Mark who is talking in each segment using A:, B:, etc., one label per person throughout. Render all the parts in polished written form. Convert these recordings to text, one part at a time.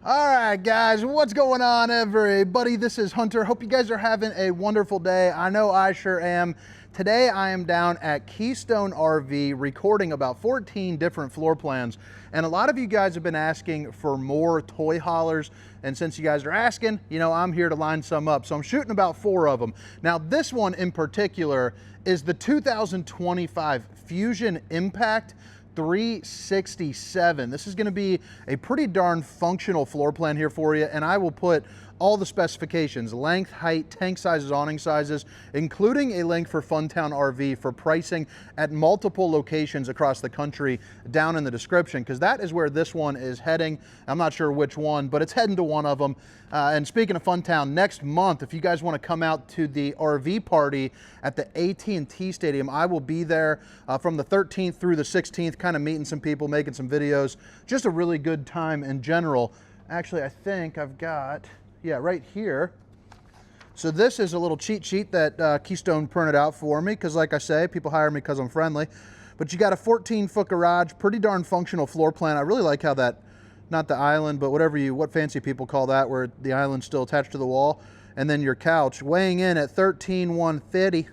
A: All right, guys, what's going on, everybody? This is Hunter. Hope you guys are having a wonderful day. I know I sure am. Today I am down at Keystone RV recording about 14 different floor plans, and a lot of you guys have been asking for more toy haulers, and since you guys are asking, I'm here to line some up. So I'm shooting about 4 of them. Now this one in particular is the 2025 Fuzion Impact 367. This is going to be a pretty darn functional floor plan here for you, and I will put all the specifications, length, height, tank sizes, awning sizes, including a link for Funtown RV for pricing at multiple locations across the country down in the description, because that is where this one is heading. I'm not sure which one, but it's heading to one of them. And speaking of Funtown, next month, if you guys want to come out to the RV party at the AT&T Stadium, I will be there from the 13th through the 16th, kind of meeting some people, making some videos. Just a really good time in general. Actually, I think I've got, yeah, right here. So this is a little cheat sheet that Keystone printed out for me, because like I say, people hire me because I'm friendly. But you got a 14-foot garage, pretty darn functional floor plan. I really like how that, not the island, but what fancy people call that, where the island's still attached to the wall, and then your couch, weighing in at 13,150,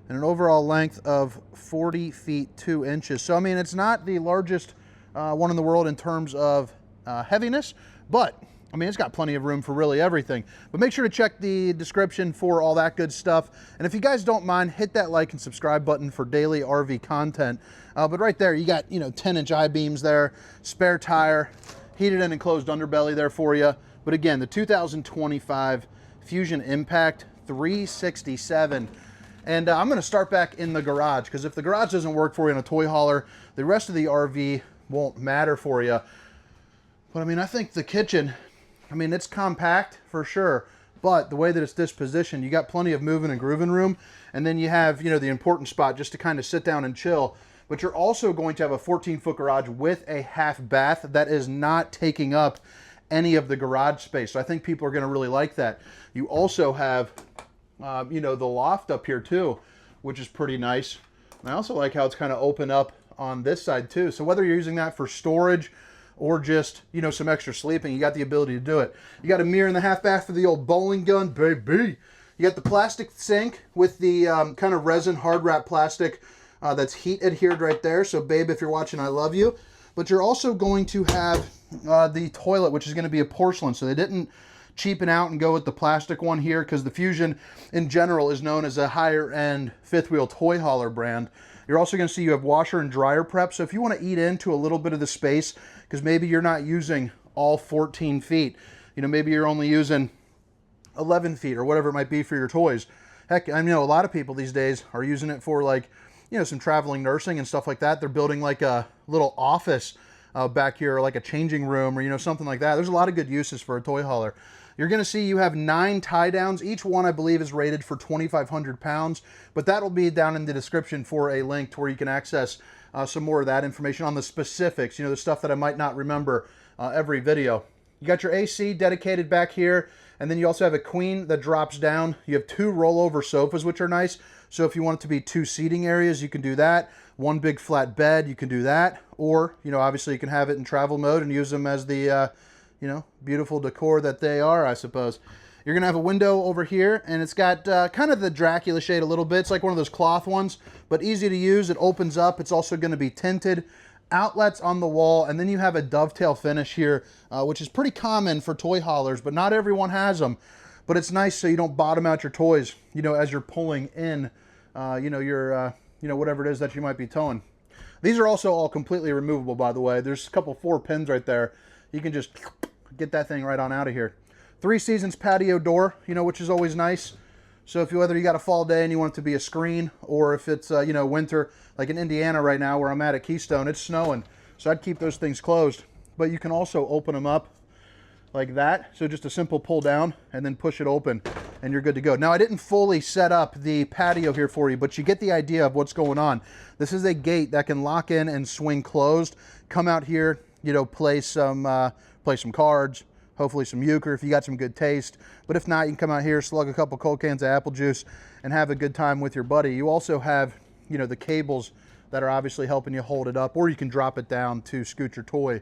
A: and an overall length of 40 feet 2 inches. So I mean, it's not the largest one in the world in terms of heaviness, but I mean, it's got plenty of room for really everything. But make sure to check the description for all that good stuff. And if you guys don't mind, hit that like and subscribe button for daily RV content. But right there, you got 10-inch I-beams there, spare tire, heated and enclosed underbelly there for you. But again, the 2025 Fuzion Impact 367. And I'm going to start back in the garage, because if the garage doesn't work for you in a toy hauler, the rest of the RV won't matter for you. But I mean, I think the kitchen, I mean, it's compact for sure, but the way that it's dispositioned, you got plenty of moving and grooving room, and then you have, the important spot just to kind of sit down and chill. But you're also going to have a 14-foot garage with a half bath that is not taking up any of the garage space. So I think people are going to really like that. You also have, the loft up here too, which is pretty nice. And I also like how it's kind of open up on this side too. So whether you're using that for storage or just, some extra sleeping, you got the ability to do it. You got a mirror in the half bath for the old bowling gun, baby. You got the plastic sink with the kind of resin hard wrap plastic that's heat adhered right there. So babe, if you're watching, I love you. But you're also going to have the toilet, which is going to be a porcelain. So they didn't cheapen out and go with the plastic one here, because the Fuzion in general is known as a higher end fifth wheel toy hauler brand. You're also going to see you have washer and dryer prep. So if you want to eat into a little bit of the space, because maybe you're not using all 14 feet, maybe you're only using 11 feet or whatever it might be for your toys. Heck, I know a lot of people these days are using it for, like, some traveling nursing and stuff like that. They're building like a little office back here, like a changing room, or something like that. There's a lot of good uses for a toy hauler. You're going to see you have 9 tie downs. Each one, I believe, is rated for 2,500 pounds, but that'll be down in the description for a link to where you can access some more of that information on the specifics, the stuff that I might not remember every video. You got your AC dedicated back here, and then you also have a queen that drops down. You have 2 rollover sofas, which are nice. So if you want it to be 2 seating areas, you can do that. 1 big flat bed, you can do that. Or, obviously you can have it in travel mode and use them as the, beautiful decor that they are, I suppose. You're going to have a window over here, and it's got kind of the Dracula shade a little bit. It's like one of those cloth ones, but easy to use. It opens up. It's also going to be tinted. Outlets on the wall, and then you have a dovetail finish here, which is pretty common for toy haulers, but not everyone has them. But it's nice so you don't bottom out your toys, as you're pulling in, your, whatever it is that you might be towing. These are also all completely removable, by the way. There's a couple 4 pins right there. You can just get that thing right on out of here. 3 Seasons patio door, which is always nice. So if whether you got a fall day and you want it to be a screen, or if it's, winter, like in Indiana right now where I'm at Keystone, it's snowing. So I'd keep those things closed. But you can also open them up like that. So just a simple pull down and then push it open and you're good to go. Now I didn't fully set up the patio here for you, but you get the idea of what's going on. This is a gate that can lock in and swing closed. Come out here, play some cards, hopefully some euchre if you got some good taste. But if not, you can come out here, slug a couple cold cans of apple juice, and have a good time with your buddy. You also have, the cables that are obviously helping you hold it up, or you can drop it down to scoot your toy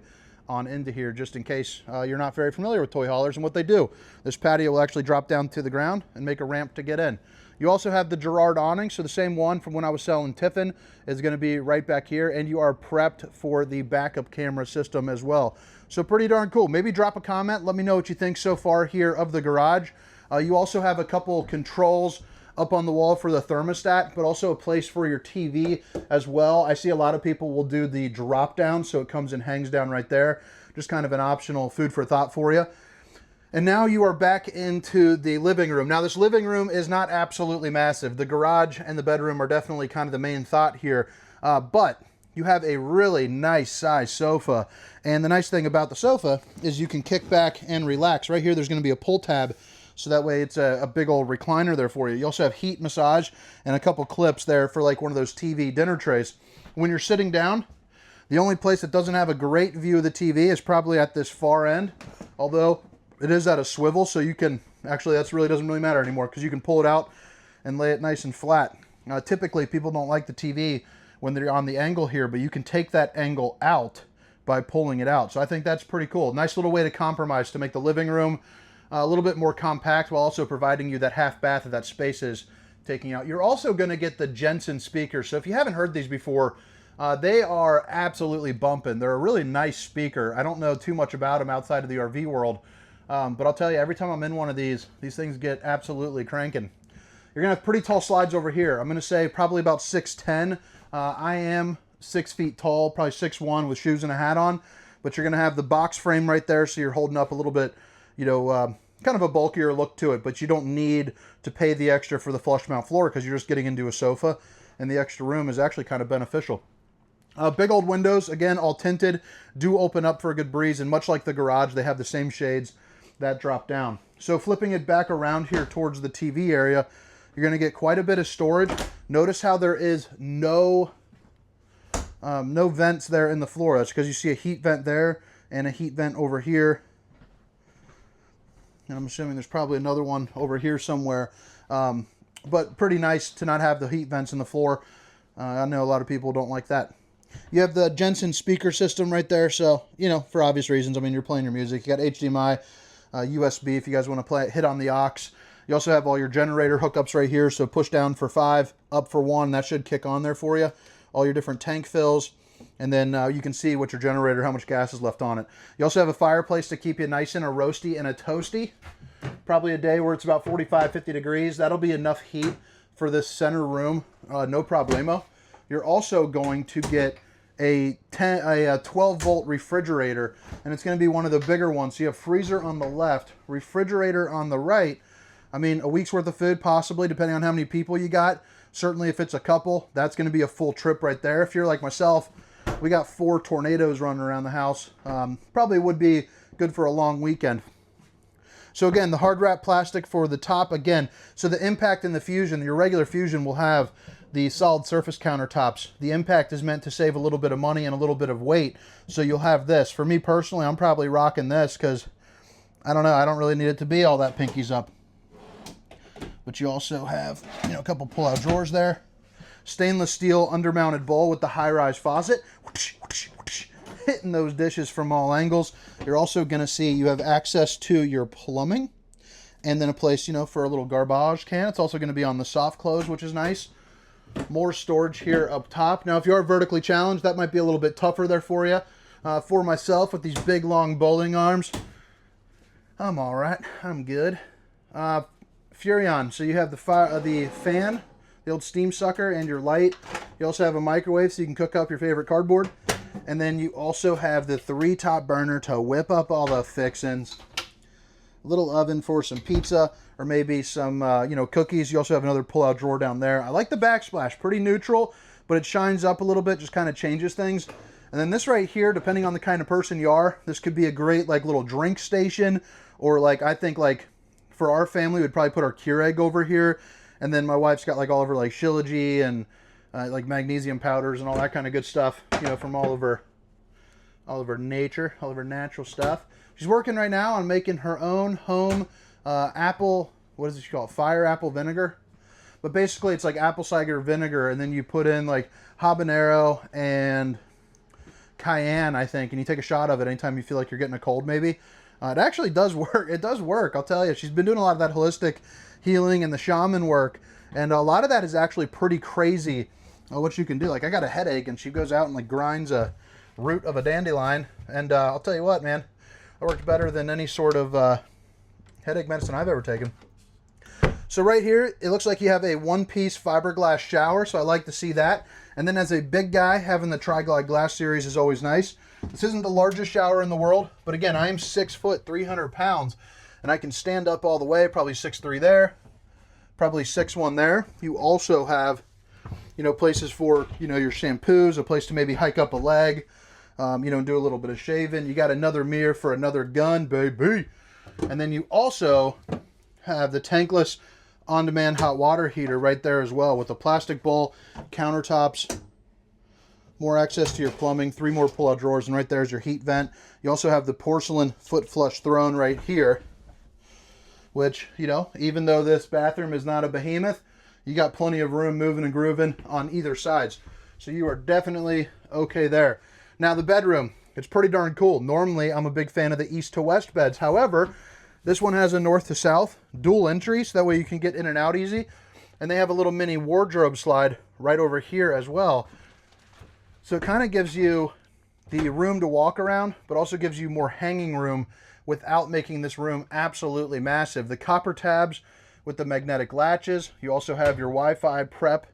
A: on into here, just in case you're not very familiar with toy haulers and what they do. This patio will actually drop down to the ground and make a ramp to get in. You also have the Girard awning, so the same one from when I was selling Tiffin is going to be right back here, and you are prepped for the backup camera system as well. So pretty darn cool. Maybe drop a comment. Let me know what you think so far here of the garage. You also have a couple controls up on the wall for the thermostat, but also a place for your TV as well. I see a lot of people will do the drop down, so it comes and hangs down right there. Just kind of an optional food for thought for you. And now you are back into the living room. Now this living room is not absolutely massive. The garage and the bedroom are definitely kind of the main thought here, but you have a really nice size sofa. And the nice thing about the sofa is you can kick back and relax. Right here there's going to be a pull tab, so that way it's a big old recliner there for you. You also have heat massage and a couple clips there for like one of those TV dinner trays. When you're sitting down, the only place that doesn't have a great view of the TV is probably at this far end, although it is at a swivel, so you can, actually that really doesn't really matter anymore because you can pull it out and lay it nice and flat. Typically people don't like the TV when they're on the angle here, but you can take that angle out by pulling it out. So I think that's pretty cool. Nice little way to compromise to make the living room a little bit more compact while also providing you that half bath that space is taking out. You're also going to get the Jensen speakers. So if you haven't heard these before, they are absolutely bumping. They're a really nice speaker. I don't know too much about them outside of the RV world. But I'll tell you, every time I'm in one of these things get absolutely cranking. You're going to have pretty tall slides over here. I'm going to say probably about 6'10". I am 6 feet tall, probably 6'1" with shoes and a hat on. But you're going to have the box frame right there, so you're holding up a little bit, you know, kind of a bulkier look to it. But you don't need to pay the extra for the flush mount floor because you're just getting into a sofa. And the extra room is actually kind of beneficial. Big old windows, again, all tinted, do open up for a good breeze. And much like the garage, they have the same shades that drop down. So flipping it back around here towards the TV area, you're going to get quite a bit of storage. Notice how there is no vents there in the floor. That's because you see a heat vent there and a heat vent over here. And I'm assuming there's probably another one over here somewhere. But pretty nice to not have the heat vents in the floor. I know a lot of people don't like that. You have the Jensen speaker system right there. So, you know, for obvious reasons, I mean, you're playing your music. You got HDMI, USB if you guys want to play it, hit on the aux. You also have all your generator hookups right here, so push down for 5, up for 1, that should kick on there for you. All your different tank fills, and then you can see what your generator, how much gas is left on it. You also have a fireplace to keep you nice and a roasty and a toasty. Probably a day where it's about 45, 50 degrees. That'll be enough heat for this center room, no problemo. You're also going to get a 12 volt refrigerator, and it's going to be one of the bigger ones. So you have freezer on the left, refrigerator on the right. I mean, a week's worth of food possibly, depending on how many people you got. Certainly if it's a couple, that's going to be a full trip right there. If you're like myself, we got 4 tornadoes running around the house. Probably would be good for a long weekend. So again, the hard wrap plastic for the top again. So the impact in the Fuzion, your regular Fuzion will have the solid surface countertops. The impact is meant to save a little bit of money and a little bit of weight. So you'll have this. For me personally, I'm probably rocking this because, I don't know, I don't really need it to be all that pinkies up. But you also have, you know, a couple pull-out drawers there. Stainless steel undermounted bowl with the high-rise faucet. Hitting those dishes from all angles. You're also going to see you have access to your plumbing. And then a place, you know, for a little garbage can. It's also going to be on the soft close, which is nice. More storage here up top. Now, if you are vertically challenged, that might be a little bit tougher there for you. For myself, with these big, long bowling arms, I'm all right. I'm good. Furion. So you have the fan, the old steam sucker, and your light. You also have a microwave, so you can cook up your favorite cardboard. And then you also have the 3 top burner to whip up all the fixins. A little oven for some pizza, or maybe some, you know, cookies. You also have another pull-out drawer down there. I like the backsplash, pretty neutral, but it shines up a little bit, just kind of changes things. And then this right here, depending on the kind of person you are, this could be a great, like, little drink station, or like, I think, like, for our family, we'd probably put our Keurig over here, and then my wife's got, like, all of her, like, Shilajit and, like, magnesium powders and all that kind of good stuff, you know, from all of her nature, all of her natural stuff. She's working right now on making her own home apple, what is it she called? Fire apple vinegar. But basically it's like apple cider vinegar, and then you put in like habanero and cayenne, I think, and you take a shot of it anytime you feel like you're getting a cold maybe. It actually does work. It does work, I'll tell you. She's been doing a lot of that holistic healing and the shaman work, and a lot of that is actually pretty crazy what you can do. Like, I got a headache, and she goes out and like grinds a root of a dandelion, and I'll tell you what, man, it worked better than any sort of headache medicine I've ever taken. So right here, it looks like you have a one-piece fiberglass shower, so I like to see that. And then as a big guy, having the Tri-Glide glass series is always nice. This isn't the largest shower in the world, but again, I am 6 foot, 300 pounds, and I can stand up all the way, probably 6'3" there, probably 6'1" there. You also have, you know, places for, you know, your shampoos, a place to maybe hike up a leg, you know, and do a little bit of shaving. You got another mirror for another gun, baby. And then you also have the tankless on-demand hot water heater right there as well, with a plastic bowl, countertops, more access to your plumbing, 3 more pull-out drawers, and right there's your heat vent. You also have the porcelain foot flush throne right here, which, you know, even though this bathroom is not a behemoth, you got plenty of room moving and grooving on either sides. So you are definitely okay there. Now the bedroom, it's pretty darn cool. Normally, I'm a big fan of the east to west beds. However, this one has a north to south dual entry, so that way you can get in and out easy. And they have a little mini wardrobe slide right over here as well. So it kind of gives you the room to walk around, but also gives you more hanging room without making this room absolutely massive. The copper tabs with the magnetic latches. You also have your Wi-Fi prep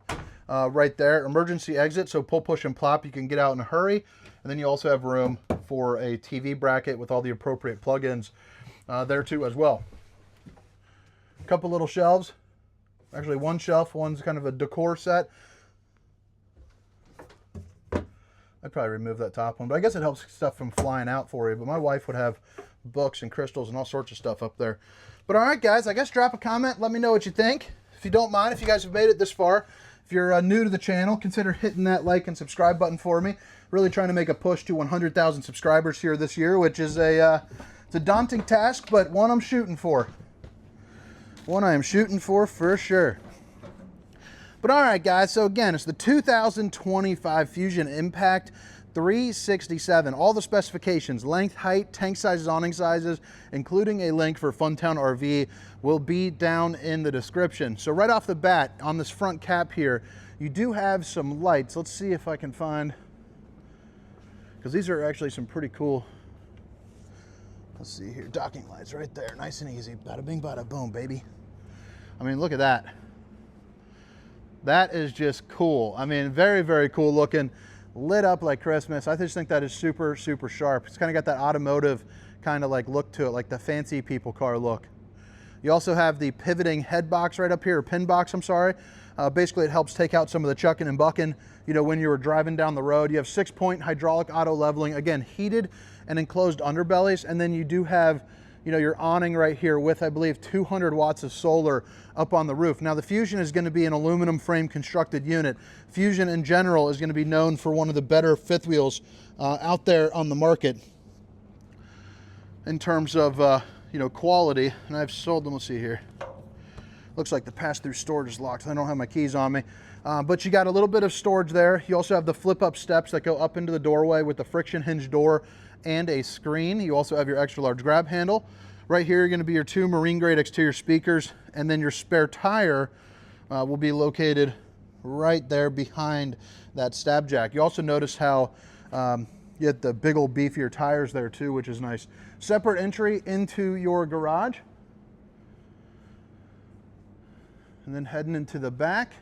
A: right there. Emergency exit, so pull, push, and plop. You can get out in a hurry. And then you also have room for a TV bracket with all the appropriate plugins there too as well. A couple little shelves. Actually, one shelf. One's kind of a decor set. I'd probably remove that top one, but I guess it helps stuff from flying out for you. But my wife would have books and crystals and all sorts of stuff up there. But all right, guys, I guess drop a comment. Let me know what you think. If you don't mind, if you guys have made it this far, if you're new to the channel, consider hitting that like and subscribe button for me. Really trying to make a push to 100,000 subscribers here this year, which is it's a daunting task, but one I'm shooting for. One I am shooting for sure. But all right, guys, so again, it's the 2025 Fuzion Impact 367. All the specifications, length, height, tank sizes, awning sizes, including a link for Funtown RV, will be down in the description. So right off the bat, on this front cap here, you do have some lights. Let's see if I can find, because these are actually some pretty cool, let's see here, docking lights right there, nice and easy. Bada bing, bada boom, baby. I mean, look at that. That is just cool. I mean, very, very cool looking, lit up like Christmas. I just think that is super, super sharp. It's kind of got that automotive kind of like look to it, like the fancy people car look. You also have the pivoting head box right up here, or pin box, I'm sorry. Basically, it helps take out some of the chucking and bucking, you know, when you were driving down the road. You have 6-point hydraulic auto leveling, again, heated and enclosed underbellies. And then you do have, you know, your awning right here with, I believe, 200 watts of solar up on the roof. Now, the Fuzion is going to be an aluminum frame constructed unit. Fuzion in general is going to be known for one of the better fifth wheels out there on the market in terms of, you know, quality. And I've sold them, let's see here. Looks like the pass-through storage is locked. I don't have my keys on me. But you got a little bit of storage there. You also have the flip-up steps that go up into the doorway with the friction hinge door and a screen. You also have your extra large grab handle. Right here are going to be your 2 marine grade exterior speakers, and then your spare tire will be located right there behind that stab jack. You also notice how you get the big old beefier tires there too, which is nice. Separate entry into your garage. And then heading into the back,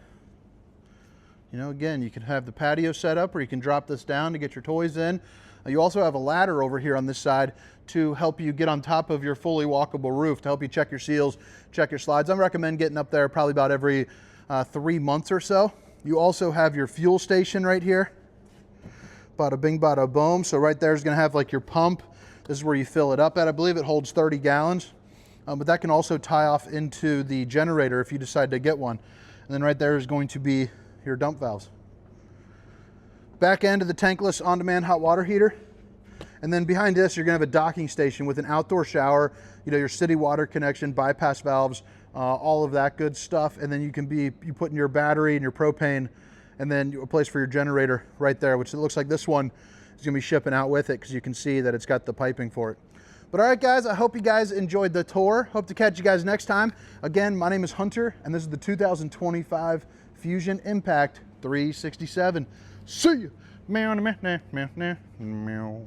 A: you know, again, you can have the patio set up, or you can drop this down to get your toys in. You also have a ladder over here on this side to help you get on top of your fully walkable roof, to help you check your seals, check your slides. I recommend getting up there probably about every 3 months or so. You also have your fuel station right here. Bada bing, bada boom. So right there is going to have like your pump. This is where you fill it up at. I believe it holds 30 gallons. But that can also tie off into the generator if you decide to get one. And then right there is going to be your dump valves. Back end of the tankless on-demand hot water heater. And then behind this, you're gonna have a docking station with an outdoor shower, you know, your city water connection, bypass valves, all of that good stuff. And then you put in your battery and your propane, and then a place for your generator right there, which it looks like this one is gonna be shipping out with it, because you can see that it's got the piping for it. But all right, guys, I hope you guys enjoyed the tour. Hope to catch you guys next time. Again, my name is Hunter, and this is the 2025 Fuzion Impact 367. See you. Meow, meow, meow, meow, meow.